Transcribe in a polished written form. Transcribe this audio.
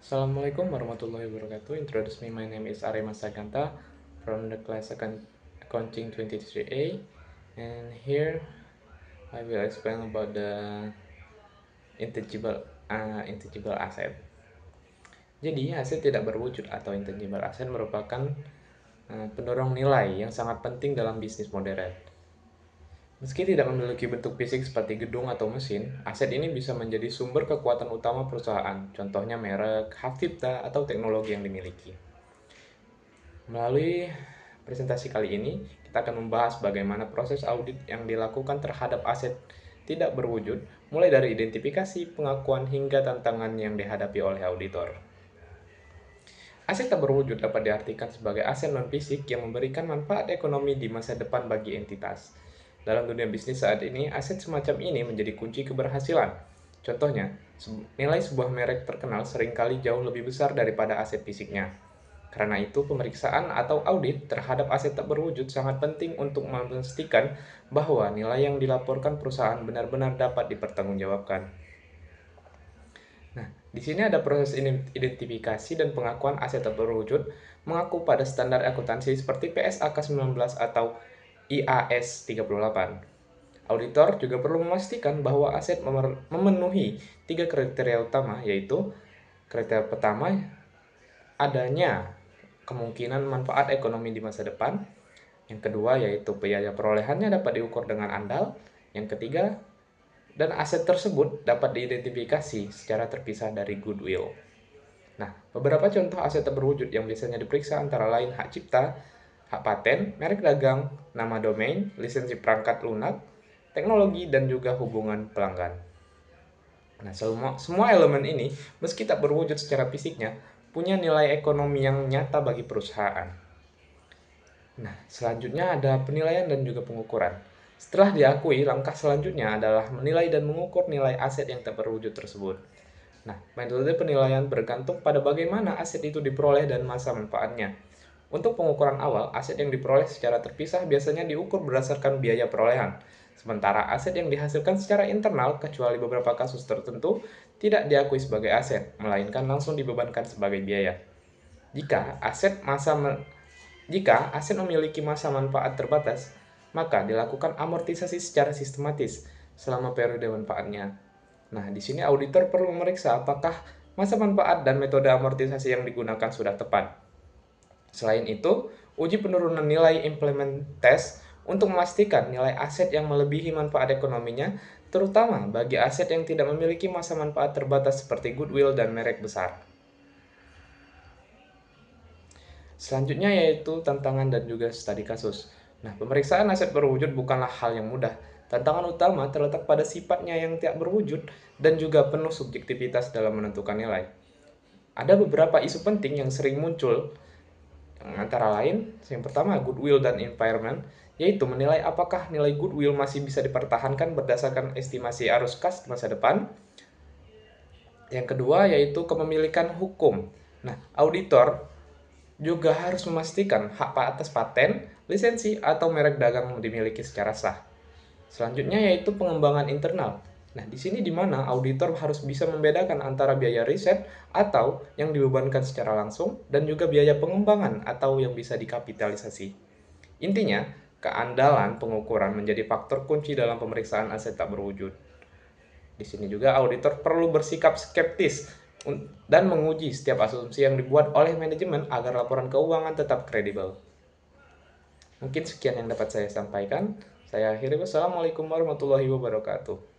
Assalamualaikum warahmatullahi wabarakatuh. Introduce me, my name is Arema Saganta from the class Accounting 23A, and here I will explain about the intangible asset. Jadi aset tidak berwujud atau intangible asset merupakan pendorong nilai yang sangat penting dalam bisnis modern. Meski tidak memiliki bentuk fisik seperti gedung atau mesin, aset ini bisa menjadi sumber kekuatan utama perusahaan, contohnya merek, hak cipta, atau teknologi yang dimiliki. Melalui presentasi kali ini, kita akan membahas bagaimana proses audit yang dilakukan terhadap aset tidak berwujud, mulai dari identifikasi, pengakuan, hingga tantangan yang dihadapi oleh auditor. Aset tak berwujud dapat diartikan sebagai aset non-fisik yang memberikan manfaat ekonomi di masa depan bagi entitas. Dalam dunia bisnis saat ini, aset semacam ini menjadi kunci keberhasilan. Contohnya, nilai sebuah merek terkenal seringkali jauh lebih besar daripada aset fisiknya. Karena itu, pemeriksaan atau audit terhadap aset tak berwujud sangat penting untuk memastikan bahwa nilai yang dilaporkan perusahaan benar-benar dapat dipertanggungjawabkan. Nah, di sini ada proses identifikasi dan pengakuan aset tak berwujud mengaku pada standar akuntansi seperti PSAK 19 atau IAS 38. Auditor juga perlu memastikan bahwa aset memenuhi 3 kriteria utama, yaitu kriteria pertama, adanya kemungkinan manfaat ekonomi di masa depan. Yang kedua, yaitu biaya perolehannya dapat diukur dengan andal. Yang ketiga, dan aset tersebut dapat diidentifikasi secara terpisah dari goodwill. Nah, beberapa contoh aset tak berwujud yang biasanya diperiksa antara lain hak cipta, hak paten, merek dagang, nama domain, lisensi perangkat lunak, teknologi, dan juga hubungan pelanggan. Nah, semua elemen ini, meski tak berwujud secara fisiknya, punya nilai ekonomi yang nyata bagi perusahaan. Nah, selanjutnya ada penilaian dan juga pengukuran. Setelah diakui, langkah selanjutnya adalah menilai dan mengukur nilai aset yang tak berwujud tersebut. Nah, metode penilaian bergantung pada bagaimana aset itu diperoleh dan masa manfaatnya. Untuk pengukuran awal, aset yang diperoleh secara terpisah biasanya diukur berdasarkan biaya perolehan. Sementara aset yang dihasilkan secara internal, kecuali beberapa kasus tertentu, tidak diakui sebagai aset, melainkan langsung dibebankan sebagai biaya. Jika aset memiliki masa manfaat terbatas, maka dilakukan amortisasi secara sistematis selama periode manfaatnya. Nah, di sini auditor perlu memeriksa apakah masa manfaat dan metode amortisasi yang digunakan sudah tepat. Selain itu, uji penurunan nilai implement test untuk memastikan nilai aset yang melebihi manfaat ekonominya, terutama bagi aset yang tidak memiliki masa manfaat terbatas seperti goodwill dan merek besar. Selanjutnya yaitu tantangan dan juga studi kasus. Nah, pemeriksaan aset berwujud bukanlah hal yang mudah. Tantangan utama terletak pada sifatnya yang tidak berwujud dan juga penuh subjektivitas dalam menentukan nilai. Ada beberapa isu penting yang sering muncul, antara lain, yang pertama goodwill dan impairment, yaitu menilai apakah nilai goodwill masih bisa dipertahankan berdasarkan estimasi arus kas di masa depan. Yang kedua yaitu kepemilikan hukum. Nah, auditor juga harus memastikan hak atas paten, lisensi, atau merek dagang dimiliki secara sah. Selanjutnya yaitu pengembangan internal. Nah, di sini di mana auditor harus bisa membedakan antara biaya riset atau yang dibebankan secara langsung dan juga biaya pengembangan atau yang bisa dikapitalisasi. Intinya, keandalan pengukuran menjadi faktor kunci dalam pemeriksaan aset tak berwujud. Di sini juga auditor perlu bersikap skeptis dan menguji setiap asumsi yang dibuat oleh manajemen agar laporan keuangan tetap kredibel. Mungkin sekian yang dapat saya sampaikan. Saya akhiri. Wassalamualaikum warahmatullahi wabarakatuh.